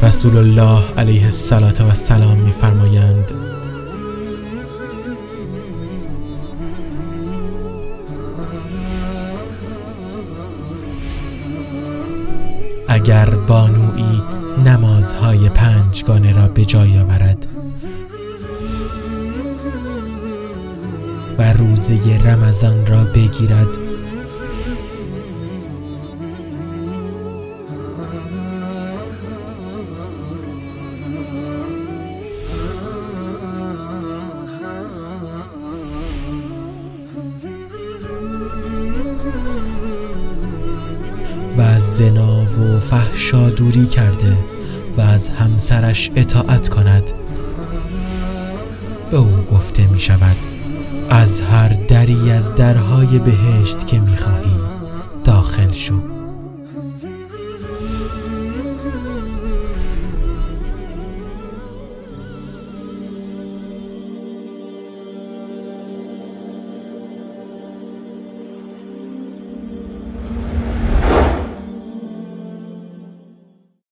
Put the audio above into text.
رسول الله علیه السلام می‌فرمایند اگر بانویی نمازهای 5گانه را به جای آورد و روزه رمضان را بگیرد و از زنا و فحشا دوری کرده و از همسرش اطاعت کند، به او گفته می شود از هر دری از درهای بهشت که می خواهی داخل شو.